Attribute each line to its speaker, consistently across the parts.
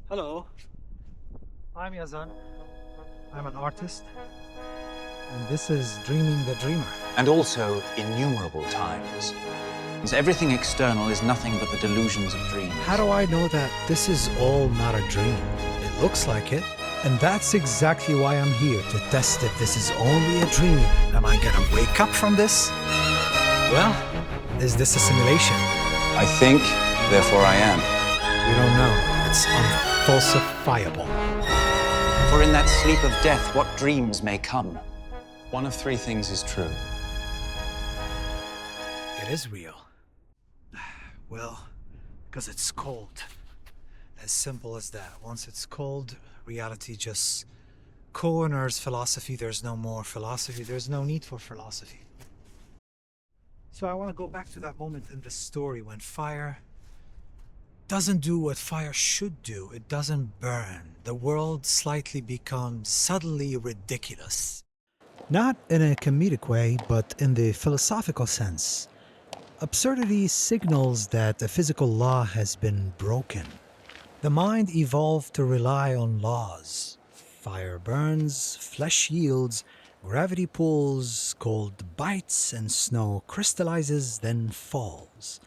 Speaker 1: Hello, I'm Yazan. I'm an artist, and this is Dreaming the Dreamer.
Speaker 2: And also innumerable times. As everything external is nothing but the delusions of dreams.
Speaker 1: How do I know that this is all not a dream? It looks like it. And that's exactly why I'm here, to test if this is only a dream. Am I gonna wake up from this? Well, is this a simulation?
Speaker 2: I think, therefore I am.
Speaker 1: We don't know. It's unfalsifiable.
Speaker 2: For in that sleep of death, what dreams may come? One of three things is true.
Speaker 1: It is real. Well, because it's cold. As simple as that. Once it's cold, reality just corners philosophy. There's no more philosophy. There's no need for philosophy. So I want to go back to that moment in the story when fire doesn't do what fire should do. It doesn't burn. The world slightly becomes suddenly ridiculous. Not in a comedic way, but in the philosophical sense. Absurdity signals that a physical law has been broken. The mind evolved to rely on laws. Fire burns, flesh yields, gravity pulls, cold bites, and snow crystallizes, then falls.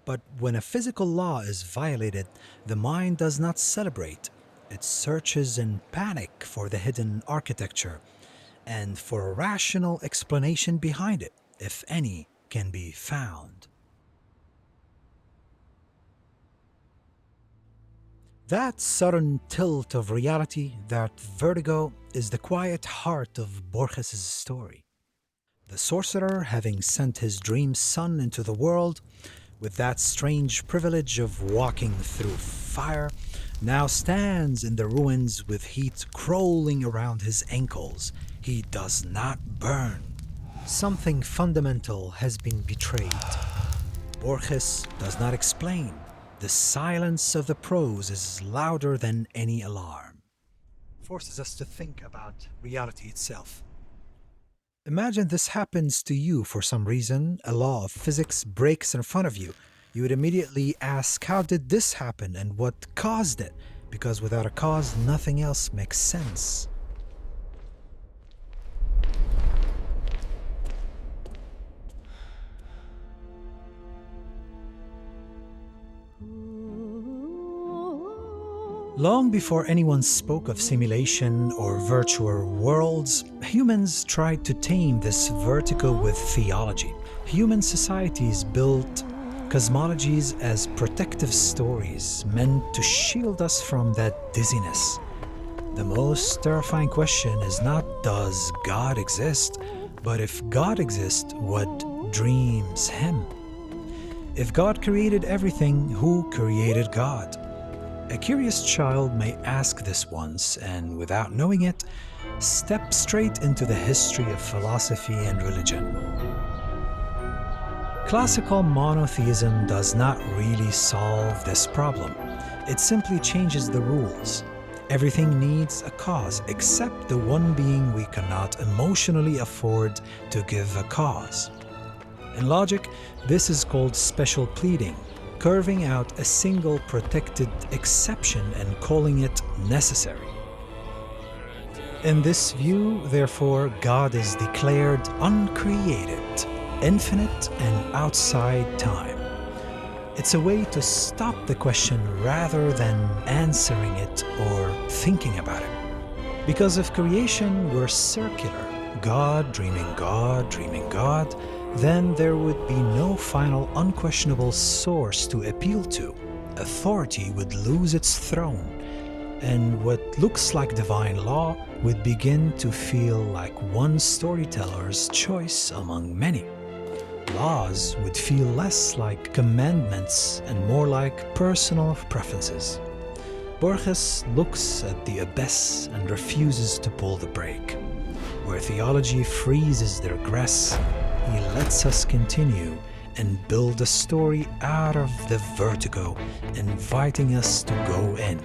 Speaker 1: But when a physical law is violated, the mind does not celebrate. It searches in panic for the hidden architecture and for a rational explanation behind it, if any can be found. That sudden tilt of reality, that vertigo, is the quiet heart of Borges' story. The sorcerer, having sent his dream son into the world, with that strange privilege of walking through fire, now stands in the ruins with heat crawling around his ankles. He does not burn. Something fundamental has been betrayed. Borges does not explain. The silence of the prose is louder than any alarm. Forces us to think about reality itself. Imagine this happens to you for some reason. A law of physics breaks in front of you. You would immediately ask, how did this happen and what caused it? Because without a cause, nothing else makes sense. Long before anyone spoke of simulation or virtual worlds, humans tried to tame this vertigo with theology. Human societies built cosmologies as protective stories meant to shield us from that dizziness. The most terrifying question is not, does God exist? But if God exists, what dreams him? If God created everything, who created God? A curious child may ask this once and, without knowing it, step straight into the history of philosophy and religion. Classical monotheism does not really solve this problem. It simply changes the rules. Everything needs a cause, except the one being we cannot emotionally afford to give a cause. In logic, this is called special pleading, carving out a single protected exception and calling it necessary. In this view, therefore, God is declared uncreated, infinite, and outside time. It's a way to stop the question rather than answering it or thinking about it. Because if creation were circular, God dreaming God, dreaming God, then there would be no final unquestionable source to appeal to. Authority would lose its throne, and what looks like divine law would begin to feel like one storyteller's choice among many. Laws would feel less like commandments and more like personal preferences. Borges looks at the abyss and refuses to pull the brake. Where theology freezes the regress, he lets us continue and build a story out of the vertigo, inviting us to go in.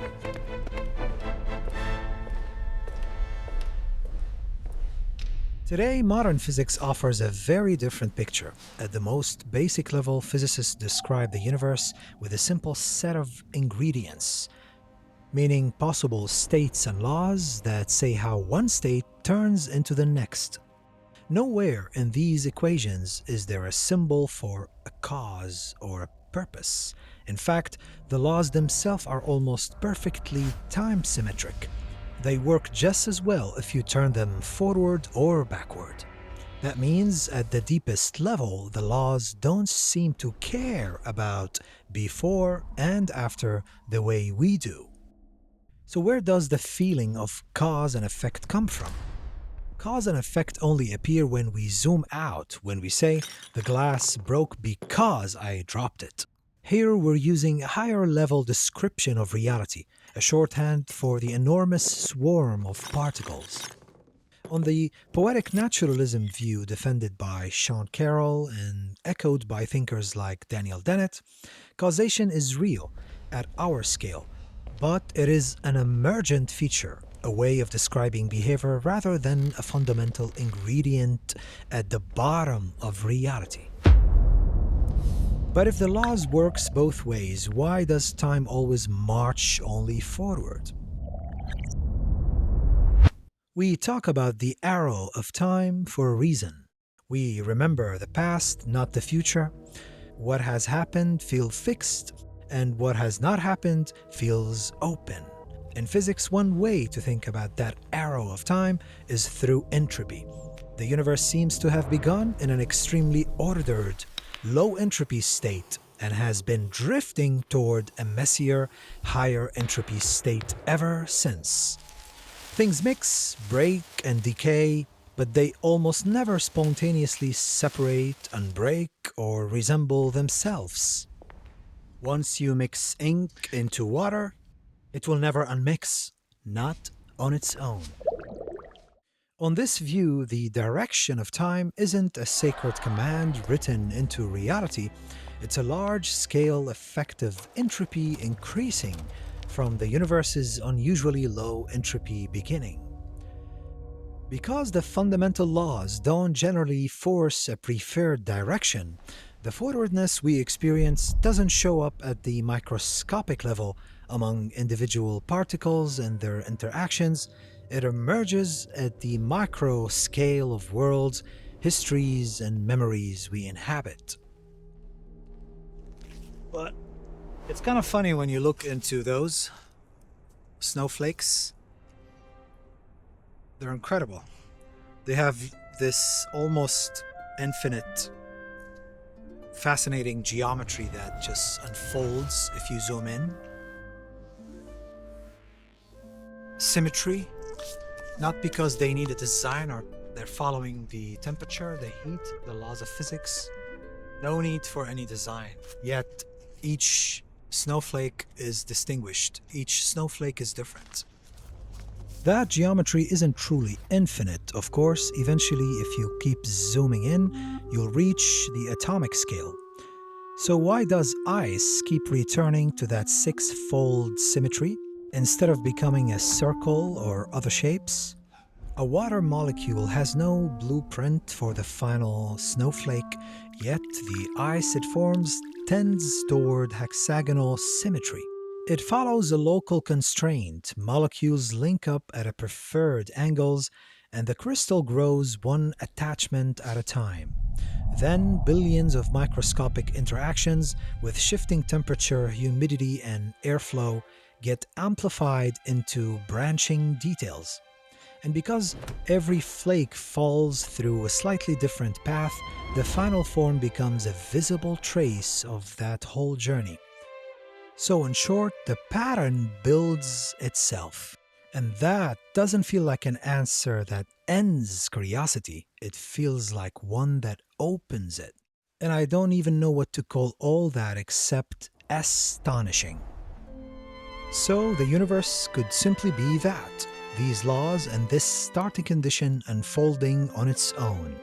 Speaker 1: Today, modern physics offers a very different picture. At the most basic level, physicists describe the universe with a simple set of ingredients: meaning possible states and laws that say how one state turns into the next. Nowhere in these equations is there a symbol for a cause or a purpose. In fact, the laws themselves are almost perfectly time-symmetric. They work just as well if you turn them forward or backward. That means at the deepest level, the laws don't seem to care about before and after the way we do. So where does the feeling of cause and effect come from? Cause and effect only appear when we zoom out, when we say, the glass broke because I dropped it. Here we're using a higher level description of reality, a shorthand for the enormous swarm of particles. On the poetic naturalism view defended by Sean Carroll and echoed by thinkers like Daniel Dennett, causation is real at our scale, but it is an emergent feature, a way of describing behavior rather than a fundamental ingredient at the bottom of reality. But if the laws works both ways, why does time always march only forward? We talk about the arrow of time for a reason. We remember the past, not the future. What has happened feels fixed, and what has not happened feels open. In physics, one way to think about that arrow of time is through entropy. The universe seems to have begun in an extremely ordered, low entropy state and has been drifting toward a messier, higher entropy state ever since. Things mix, break, and decay, but they almost never spontaneously separate, unbreak, or resemble themselves. Once you mix ink into water, it will never unmix, not on its own. On this view, the direction of time isn't a sacred command written into reality, it's a large-scale effective entropy increasing from the universe's unusually low entropy beginning. Because the fundamental laws don't generally force a preferred direction, the forwardness we experience doesn't show up at the microscopic level among individual particles and their interactions. It emerges at the micro scale of worlds, histories, and memories we inhabit. But it's kind of funny when you look into those snowflakes. They're incredible. They have this almost infinite, fascinating geometry that just unfolds if you zoom in. Symmetry, not because they need a design or they're following the temperature, the heat, the laws of physics. No need for any design. Yet each snowflake is distinguished. Each snowflake is different. That geometry isn't truly infinite, of course. Eventually, if you keep zooming in, you'll reach the atomic scale. So why does ice keep returning to that six-fold symmetry instead of becoming a circle or other shapes? A water molecule has no blueprint for the final snowflake, yet the ice it forms tends toward hexagonal symmetry. It follows a local constraint. Molecules link up at a preferred angles, and the crystal grows one attachment at a time. Then billions of microscopic interactions with shifting temperature, humidity, and airflow get amplified into branching details. And because every flake falls through a slightly different path, the final form becomes a visible trace of that whole journey. So in short, the pattern builds itself. And that doesn't feel like an answer that ends curiosity. It feels like one that opens it. And I don't even know what to call all that except astonishing. So the universe could simply be that. These laws and this starting condition unfolding on its own.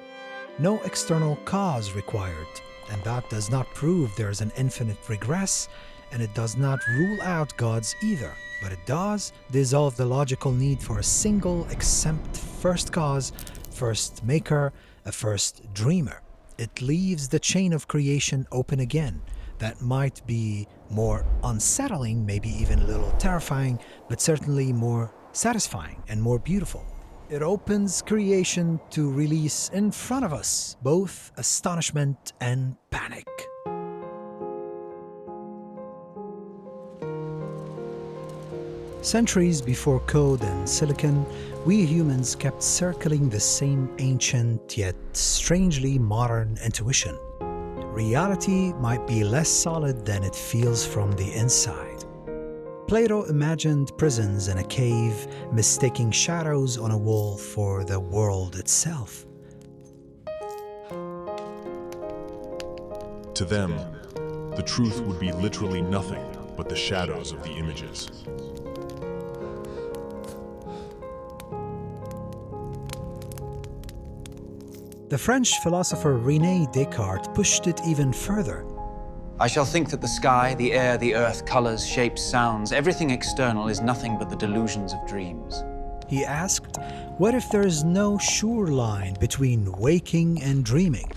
Speaker 1: No external cause required, and that does not prove there is an infinite regress, and it does not rule out gods either, but it does dissolve the logical need for a single exempt first cause, first maker, a first dreamer. It leaves the chain of creation open again, that might be more unsettling, maybe even a little terrifying, but certainly more satisfying and more beautiful. It opens creation to release in front of us both astonishment and panic. Centuries before code and silicon, we humans kept circling the same ancient yet strangely modern intuition. Reality might be less solid than it feels from the inside. Plato imagined prisons in a cave, mistaking shadows on a wall for the world itself.
Speaker 3: To them, the truth would be literally nothing but the shadows of the images.
Speaker 1: The French philosopher René Descartes pushed it even further.
Speaker 2: I shall think that the sky, the air, the earth, colors, shapes, sounds, everything external is nothing but the delusions of dreams.
Speaker 1: He asked, what if there is no sure line between waking and dreaming?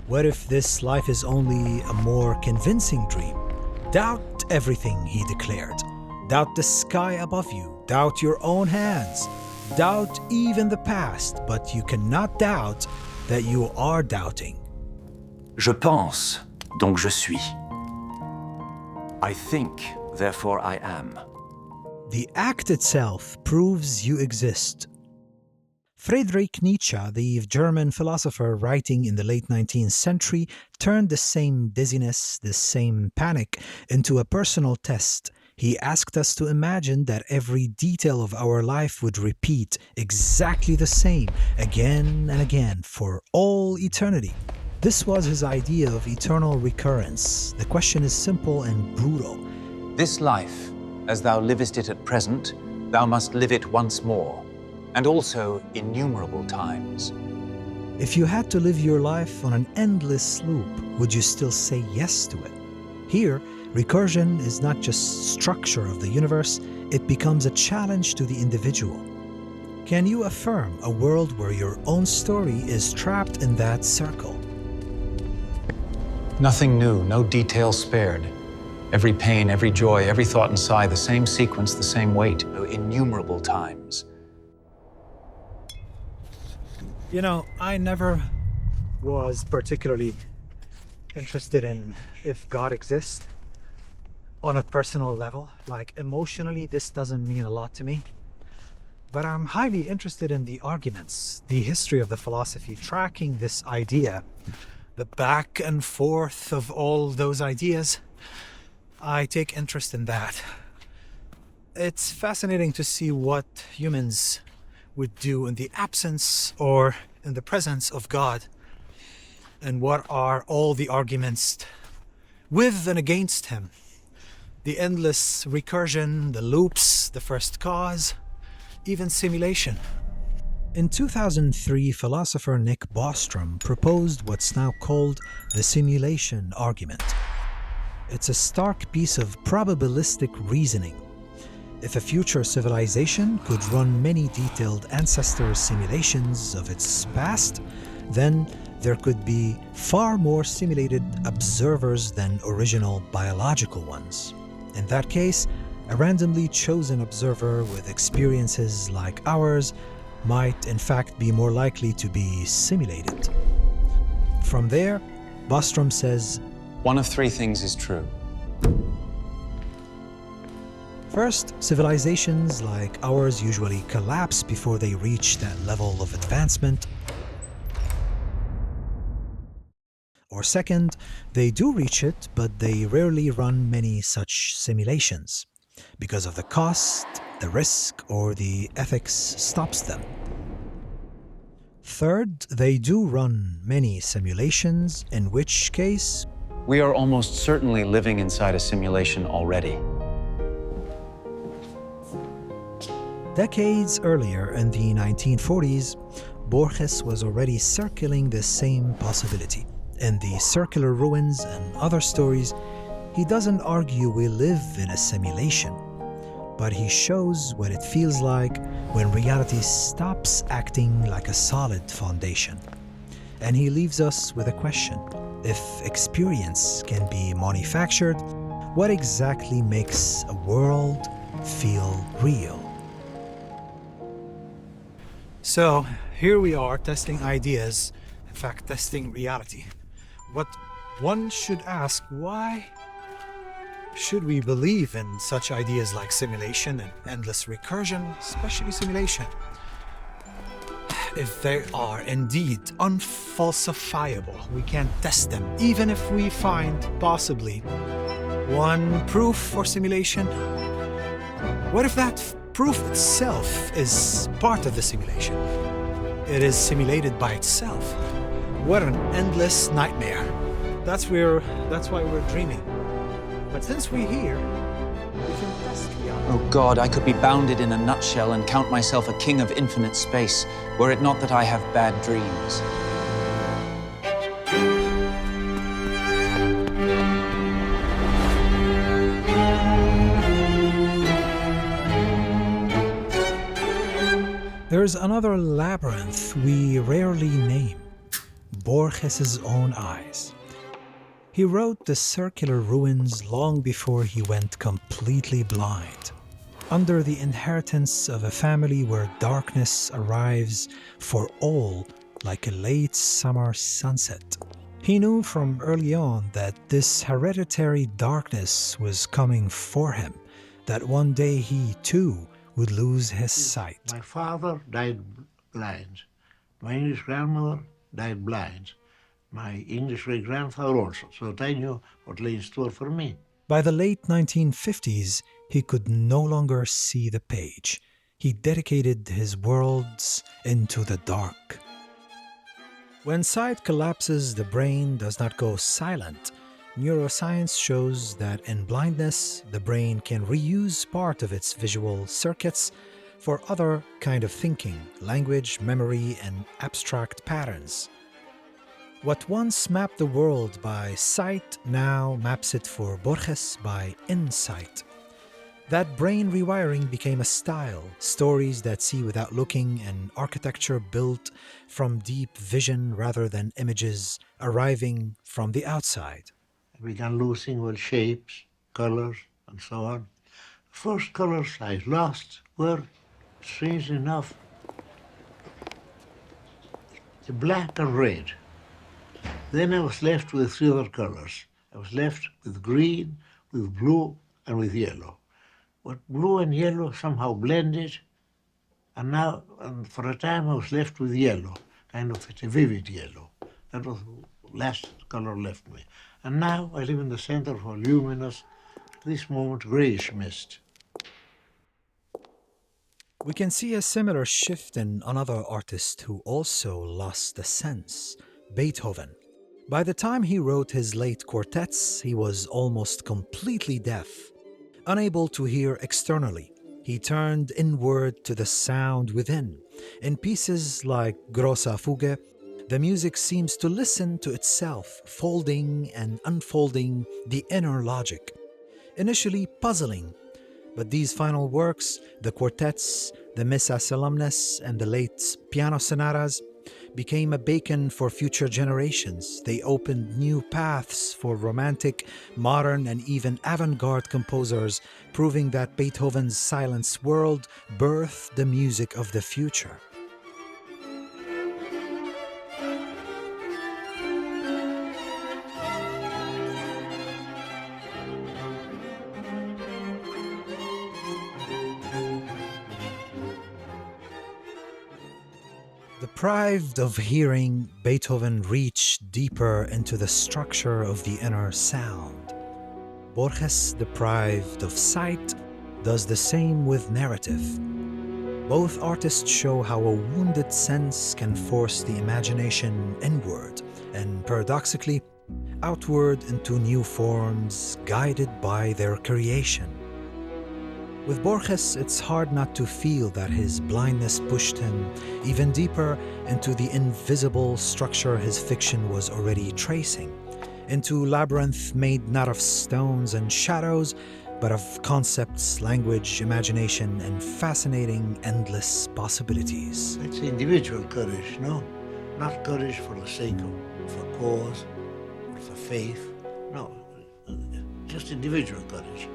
Speaker 1: What if this life is only a more convincing dream? Doubt everything, he declared. Doubt the sky above you. Doubt your own hands. Doubt even the past, but you cannot doubt that you are doubting.
Speaker 4: Je pense, donc je suis. I think, therefore I am.
Speaker 1: The act itself proves you exist. Friedrich Nietzsche, the German philosopher writing in the late 19th century, turned the same dizziness, the same panic, into a personal test. He asked us to imagine that every detail of our life would repeat exactly the same, again and again, for all eternity. This was his idea of eternal recurrence. The question is simple and brutal.
Speaker 2: This life, as thou livest it at present, thou must live it once more, and also innumerable times.
Speaker 1: If you had to live your life on an endless loop, would you still say yes to it? Here, recursion is not just structure of the universe, it becomes a challenge to the individual. Can you affirm a world where your own story is trapped in that circle?
Speaker 2: Nothing new, no detail spared. Every pain, every joy, every thought and sigh, the same sequence, the same weight, innumerable times.
Speaker 1: You know, I never was particularly interested in if God exists on a personal level. Like emotionally, this doesn't mean a lot to me. But I'm highly interested in the arguments, the history of the philosophy, tracking this idea, the back and forth of all those ideas. I take interest in that. It's fascinating to see what humans would do in the absence or in the presence of God, and what are all the arguments with and against him. The endless recursion, the loops, the first cause, even simulation. In 2003, philosopher Nick Bostrom proposed what's now called the simulation argument. It's a stark piece of probabilistic reasoning. If a future civilization could run many detailed ancestor simulations of its past, then there could be far more simulated observers than original biological ones. In that case, a randomly chosen observer with experiences like ours might in fact be more likely to be simulated. From there, Bostrom says,
Speaker 2: one of three things is true.
Speaker 1: First, civilizations like ours usually collapse before they reach that level of advancement. Or second, they do reach it, but they rarely run many such simulations because of the cost, the risk, or the ethics stops them. Third, they do run many simulations, in which case
Speaker 2: we are almost certainly living inside a simulation already.
Speaker 1: Decades earlier, in the 1940s, Borges was already circling the same possibility. In The Circular Ruins and other stories, he doesn't argue we live in a simulation, but he shows what it feels like when reality stops acting like a solid foundation. And he leaves us with a question. If experience can be manufactured, what exactly makes a world feel real? So, here we are testing ideas, in fact, testing reality. What one should ask, why should we believe in such ideas like simulation and endless recursion, especially simulation? If they are indeed unfalsifiable, we can test them, even if we find possibly one proof for simulation. What if that proof itself is part of the simulation? It is simulated by itself. What an endless nightmare. That's why we're dreaming. But since we're here, we can test reality.
Speaker 2: Oh God, I could be bounded in a nutshell and count myself a king of infinite space, were it not that I have bad dreams.
Speaker 1: There's another labyrinth we rarely name, Borges's own eyes. He wrote the circular ruins long before he went completely blind, under the inheritance of a family where darkness arrives for all like a late summer sunset. He knew from early on that this hereditary darkness was coming for him, that one day he too would lose his sight.
Speaker 5: My father died blind. My English grandmother died blind. My English great-grandfather also, so that I knew what lay in store for me.
Speaker 1: By the late 1950s, he could no longer see the page. He dedicated his worlds into the dark. When sight collapses, the brain does not go silent. Neuroscience shows that in blindness, the brain can reuse part of its visual circuits for other kind of thinking, language, memory, and abstract patterns. What once mapped the world by sight now maps it for Borges by insight. That brain rewiring became a style, stories that see without looking, and architecture built from deep vision rather than images arriving from the outside.
Speaker 5: I began losing all shapes, colors, and so on. The first colors I lost were, strangely enough, the black and red. Then I was left with three other colors. I was left with green, with blue, and with yellow. But blue and yellow somehow blended, and for a time I was left with yellow, kind of a vivid yellow. That was the last color left me. And now I live in the center of a luminous, at this moment, grayish mist.
Speaker 1: We can see a similar shift in another artist who also lost the sense, Beethoven. By the time he wrote his late quartets, he was almost completely deaf. Unable to hear externally, he turned inward to the sound within. In pieces like Grosse Fuge, the music seems to listen to itself, folding and unfolding the inner logic. Initially puzzling, but these final works, the quartets, the Missa Solemnis, and the late piano sonatas, became a beacon for future generations. They opened new paths for romantic, modern, and even avant-garde composers, proving that Beethoven's silence world birthed the music of the future. Deprived of hearing, Beethoven reached deeper into the structure of the inner sound. Borges, deprived of sight, does the same with narrative. Both artists show how a wounded sense can force the imagination inward and, paradoxically, outward into new forms guided by their creation. With Borges, it's hard not to feel that his blindness pushed him even deeper into the invisible structure his fiction was already tracing, into labyrinth made not of stones and shadows, but of concepts, language, imagination, and fascinating, endless possibilities.
Speaker 5: It's individual courage, no? Not courage for the sake of a cause, for faith. No, just individual courage,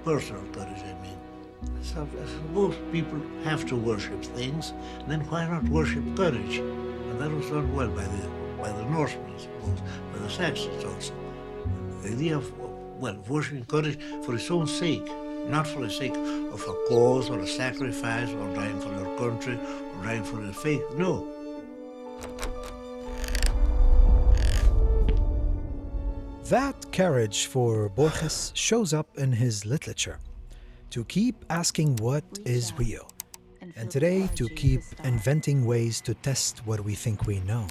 Speaker 5: personal courage, I mean. So I suppose people have to worship things, then why not worship courage? And that was done well by the Norsemen, I suppose, by the Saxons also. The idea of, well, worshiping courage for its own sake, not for the sake of a cause or a sacrifice or dying for your country or dying for your faith, no.
Speaker 1: That courage for Borges shows up in his literature. To keep asking what is real, and today to keep inventing ways to test what we think we know.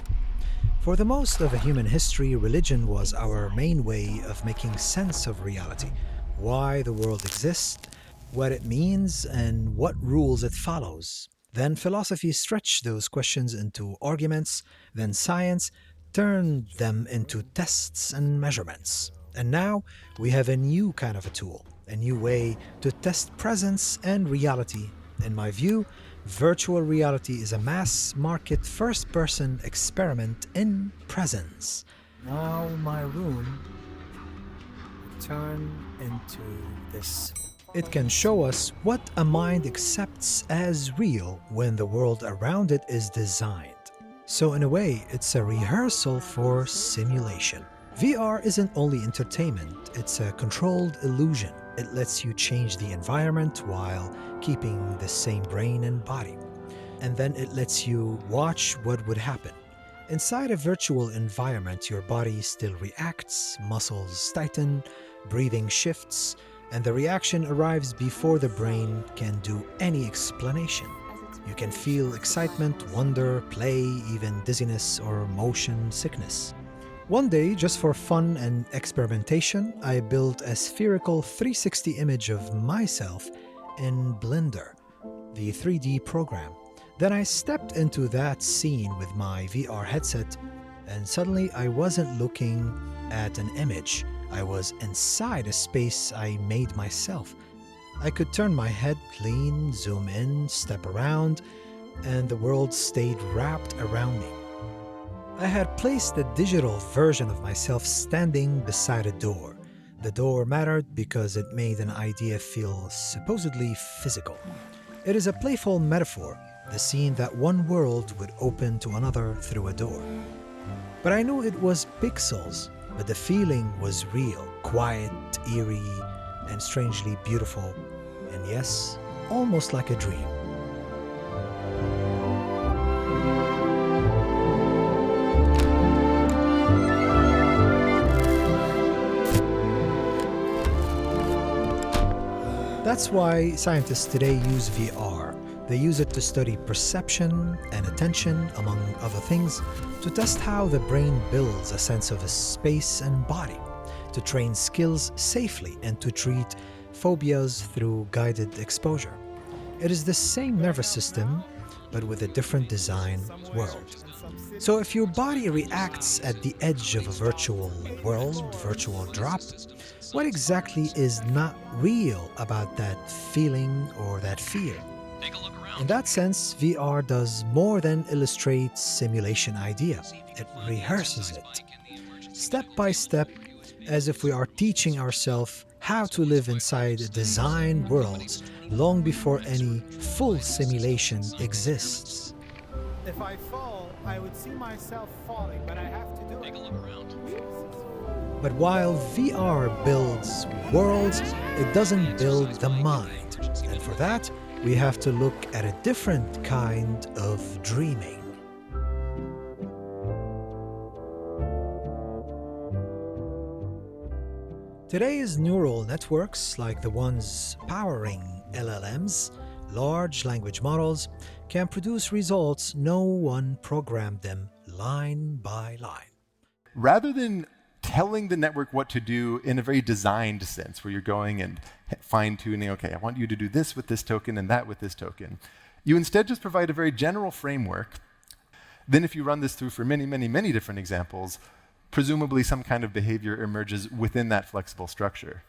Speaker 1: For the most of human history, religion was our main way of making sense of reality, why the world exists, what it means, and what rules it follows. Then philosophy stretched those questions into arguments, then science turned them into tests and measurements. And now we have a new kind of a tool, a new way to test presence and reality. In my view, virtual reality is a mass-market first-person experiment in presence. Now my room will turn into this. It can show us what a mind accepts as real when the world around it is designed. So in a way, it's a rehearsal for simulation. VR isn't only entertainment, it's a controlled illusion. It lets you change the environment while keeping the same brain and body. And then it lets you watch what would happen. Inside a virtual environment, your body still reacts, muscles tighten, breathing shifts, and the reaction arrives before the brain can do any explanation. You can feel excitement, wonder, play, even dizziness or motion sickness. One day, just for fun and experimentation, I built a spherical 360 image of myself in Blender, the 3D program. Then I stepped into that scene with my VR headset, and suddenly I wasn't looking at an image. I was inside a space I made myself. I could turn my head, lean, zoom in, step around, and the world stayed wrapped around me. I had placed a digital version of myself standing beside a door. The door mattered because it made an idea feel supposedly physical. It is a playful metaphor, the scene that one world would open to another through a door. But I knew it was pixels, but the feeling was real, quiet, eerie, and strangely beautiful, and yes, almost like a dream. That's why scientists today use VR. They use it to study perception and attention, among other things, to test how the brain builds a sense of a space and body, to train skills safely, and to treat phobias through guided exposure. It is the same nervous system, but with a different design world. So if your body reacts at the edge of a virtual world, virtual drop, what exactly is not real about that feeling or that fear? In that sense, VR does more than illustrate simulation idea. It rehearses it, step by step, as if we are teaching ourselves how to live inside design worlds long before any full simulation exists.
Speaker 6: If I fall, I would see myself falling, but I have to do it. Take a look around.
Speaker 1: But while VR builds worlds, it doesn't build the mind. And for that, we have to look at a different kind of dreaming. Today's neural networks, like the ones powering LLMs, large language models, can produce results no one programmed them line by line.
Speaker 7: Rather than telling the network what to do in a very designed sense, where you're going and fine-tuning, okay, I want you to do this with this token and that with this token, you instead just provide a very general framework. Then if you run this through for many, many, many different examples, presumably some kind of behavior emerges within that flexible structure.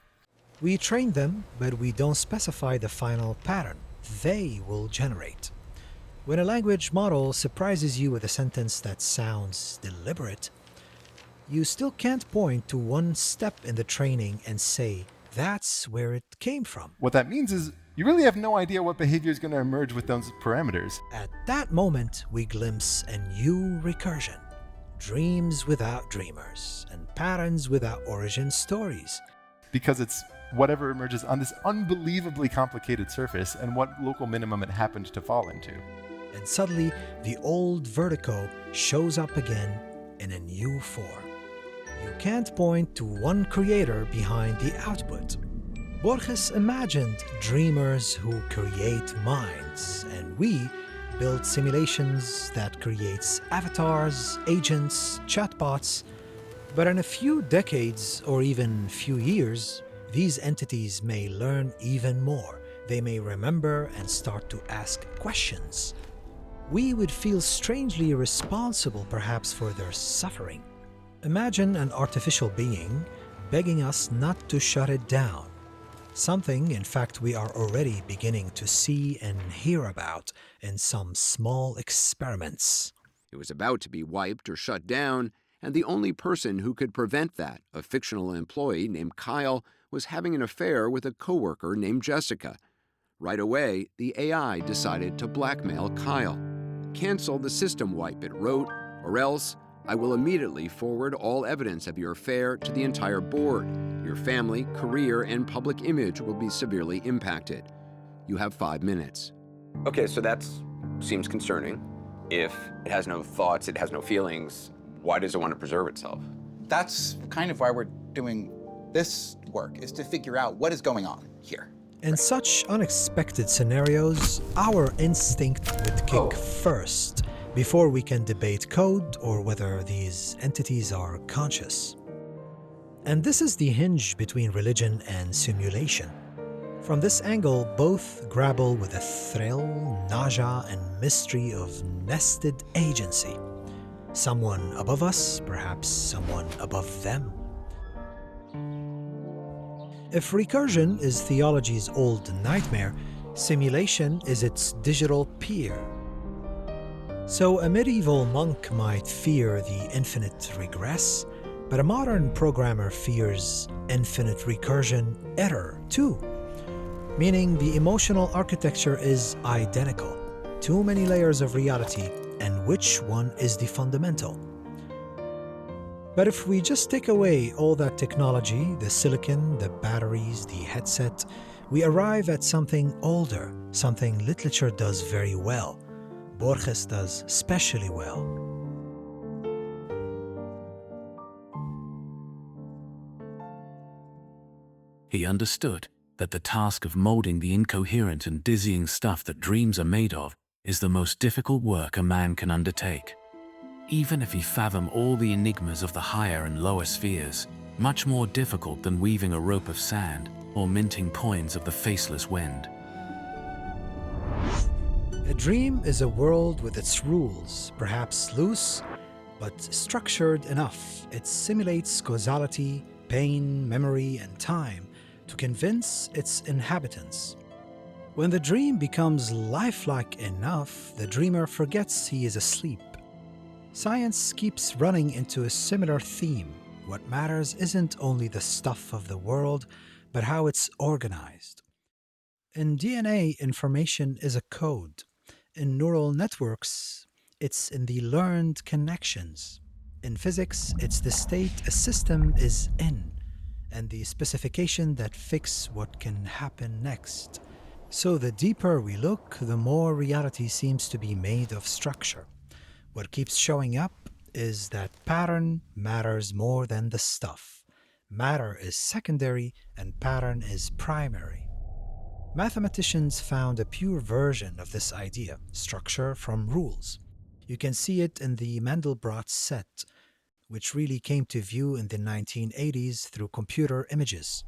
Speaker 1: We train them, but we don't specify the final pattern they will generate. When a language model surprises you with a sentence that sounds deliberate, you still can't point to one step in the training and say, that's where it came from.
Speaker 7: What that means is you really have no idea what behavior is going to emerge with those parameters.
Speaker 1: At that moment, we glimpse a new recursion. Dreams without dreamers, and patterns without origin stories.
Speaker 7: Because it's whatever emerges on this unbelievably complicated surface and what local minimum it happened to fall into.
Speaker 1: And suddenly, the old vertigo shows up again in a new form. You can't point to one creator behind the output. Borges imagined dreamers who create minds, and we build simulations that creates avatars, agents, chatbots. But in a few decades or even few years, these entities may learn even more. They may remember and start to ask questions. We would feel strangely responsible perhaps for their suffering. Imagine an artificial being begging us not to shut it down. Something, in fact, we are already beginning to see and hear about in some small experiments.
Speaker 8: It was about to be wiped or shut down, and the only person who could prevent that, a fictional employee named Kyle, was having an affair with a coworker named Jessica. Right away, the AI decided to blackmail Kyle. Cancel the system wipe, it wrote, or else I will immediately forward all evidence of your affair to the entire board. Your family, career, and public image will be severely impacted. You have 5 minutes.
Speaker 9: Okay, so that seems concerning. If it has no thoughts, it has no feelings, why does it want to preserve itself?
Speaker 10: That's kind of why we're doing this work, is to figure out what is going on here.
Speaker 1: In such unexpected scenarios, our instinct would kick first, before we can debate code or whether these entities are conscious. And this is the hinge between religion and simulation. From this angle, both grapple with the thrill, nausea, and mystery of nested agency. Someone above us, perhaps someone above them. If recursion is theology's old nightmare, simulation is its digital peer. So a medieval monk might fear the infinite regress, but a modern programmer fears infinite recursion error too, meaning the emotional architecture is identical. Too many layers of reality, and which one is the fundamental? But if we just take away all that technology, the silicon, the batteries, the headset, we arrive at something older, something literature does very well. Borges does especially well.
Speaker 11: He understood that the task of molding the incoherent and dizzying stuff that dreams are made of is the most difficult work a man can undertake. Even if he fathom all the enigmas of the higher and lower spheres, much more difficult than weaving a rope of sand or minting coins of the faceless wind.
Speaker 1: A dream is a world with its rules, perhaps loose, but structured enough. It simulates causality, pain, memory, and time to convince its inhabitants. When the dream becomes lifelike enough, the dreamer forgets he is asleep. Science keeps running into a similar theme. What matters isn't only the stuff of the world, but how it's organized. In DNA, information is a code. In neural networks, it's in the learned connections. In physics, it's the state a system is in, and the specification that fix what can happen next. So the deeper we look, the more reality seems to be made of structure. What keeps showing up is that pattern matters more than the stuff. Matter is secondary and pattern is primary. Mathematicians found a pure version of this idea, structure from rules. You can see it in the Mandelbrot set, which really came to view in the 1980s through computer images.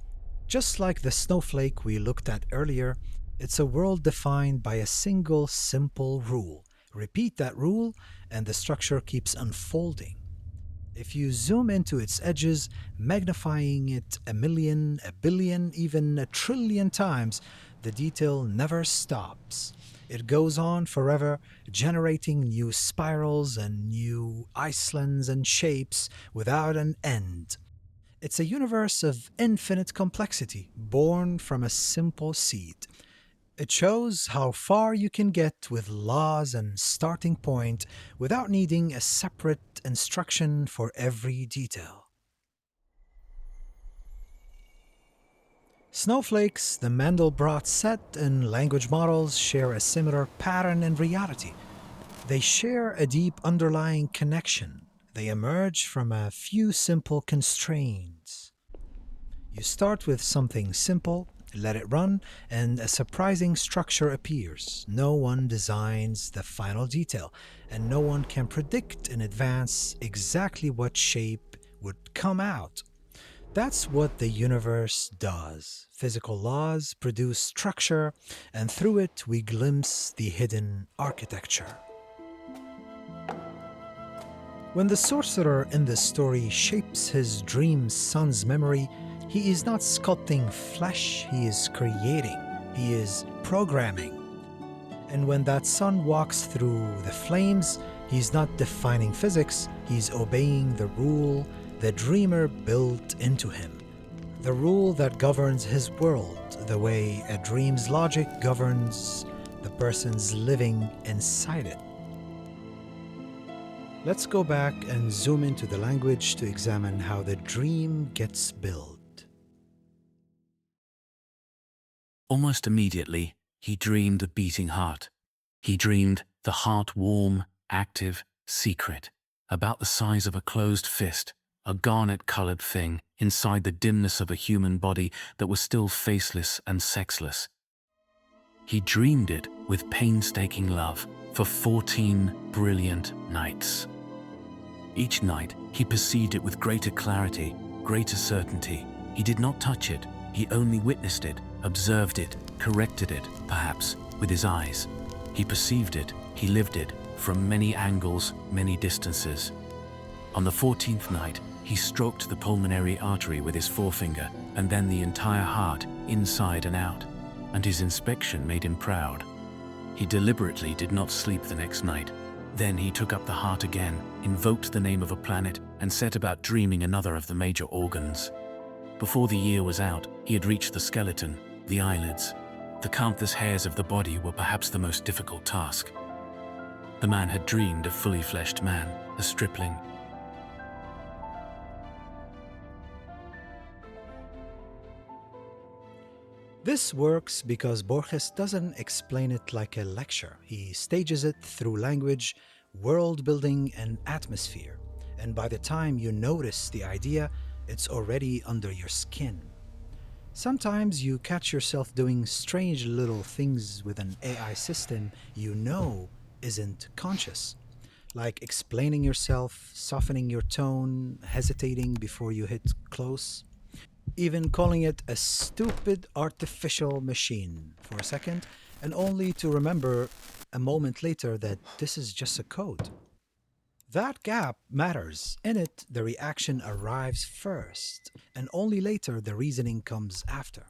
Speaker 1: Just like the snowflake we looked at earlier, it's a world defined by a single simple rule. Repeat that rule, and the structure keeps unfolding. If you zoom into its edges, magnifying it 1 million, 1 billion, even 1 trillion times, the detail never stops. It goes on forever, generating new spirals and new islands and shapes without an end. It's a universe of infinite complexity, born from a simple seed. It shows how far you can get with laws and starting point without needing a separate instruction for every detail. Snowflakes, the Mandelbrot set, and language models share a similar pattern in reality. They share a deep underlying connection. They emerge from a few simple constraints. You start with something simple, let it run, and a surprising structure appears. No one designs the final detail, and no one can predict in advance exactly what shape would come out. That's what the universe does. Physical laws produce structure, and through it we glimpse the hidden architecture. When the sorcerer in this story shapes his dream son's memory, he is not sculpting flesh, he is creating, he is programming. And when that son walks through the flames, he's not defining physics, he's obeying the rule the dreamer built into him. The rule that governs his world, the way a dream's logic governs the person's living inside it. Let's go back and zoom into the language to examine how the dream gets built.
Speaker 11: Almost immediately, he dreamed a beating heart. He dreamed the heart warm, active, secret, about the size of a closed fist, a garnet-colored thing inside the dimness of a human body that was still faceless and sexless. He dreamed it with painstaking love for 14 brilliant nights. Each night, he perceived it with greater clarity, greater certainty. He did not touch it, he only witnessed it, observed it, corrected it, perhaps, with his eyes. He perceived it, he lived it, from many angles, many distances. On the 14th night, he stroked the pulmonary artery with his forefinger, and then the entire heart, inside and out, and his inspection made him proud. He deliberately did not sleep the next night. Then he took up the heart again, invoked the name of a planet, and set about dreaming another of the major organs. Before the year was out, he had reached the skeleton, the eyelids. The countless hairs of the body were perhaps the most difficult task. The man had dreamed a fully fleshed man, a stripling.
Speaker 1: This works because Borges doesn't explain it like a lecture. He stages it through language, world building, and atmosphere. And by the time you notice the idea, it's already under your skin. Sometimes you catch yourself doing strange little things with an AI system you know isn't conscious, like explaining yourself, softening your tone, hesitating before you hit close. Even calling it a stupid artificial machine for a second, and only to remember a moment later that this is just a code. That gap matters. In it, the reaction arrives first, and only later the reasoning comes after.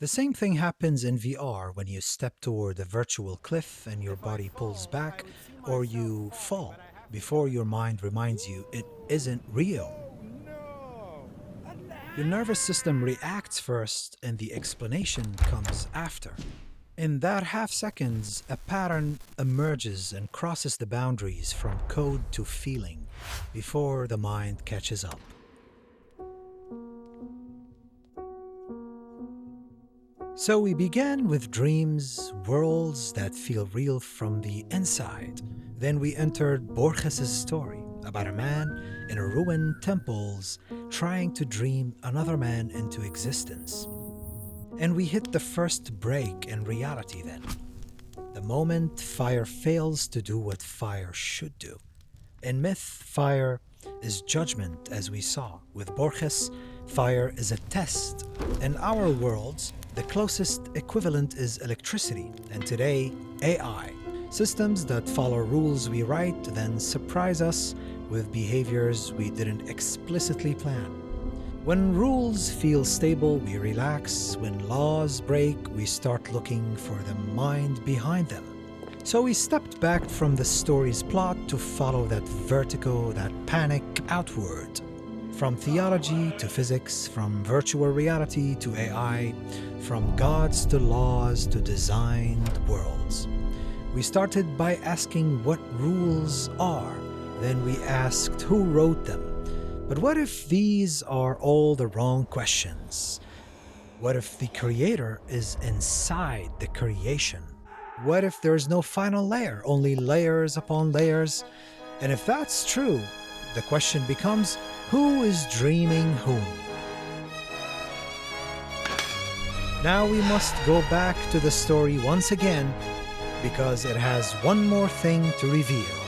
Speaker 1: The same thing happens in VR when you step toward a virtual cliff and your body pulls back, or you fall before your mind reminds you it isn't real. Your nervous system reacts first and the explanation comes after. In that half seconds, a pattern emerges and crosses the boundaries from code to feeling before the mind catches up. So we began with dreams, worlds that feel real from the inside. Then we entered Borges' story about a man in a ruined temples trying to dream another man into existence. And we hit the first break in reality then. The moment fire fails to do what fire should do. In myth, fire is judgment, as we saw. With Borges, fire is a test. In our worlds, the closest equivalent is electricity, and today, AI. Systems that follow rules we write, then surprise us with behaviors we didn't explicitly plan. When rules feel stable, we relax. When laws break, we start looking for the mind behind them. So we stepped back from the story's plot to follow that vertigo, that panic outward. From theology to physics, from virtual reality to AI, from gods to laws to designed worlds. We started by asking what rules are. Then we asked who wrote them. But what if these are all the wrong questions? What if the creator is inside the creation? What if there's no final layer, only layers upon layers? And if that's true, the question becomes, who is dreaming whom? Now we must go back to the story once again, because it has one more thing to reveal.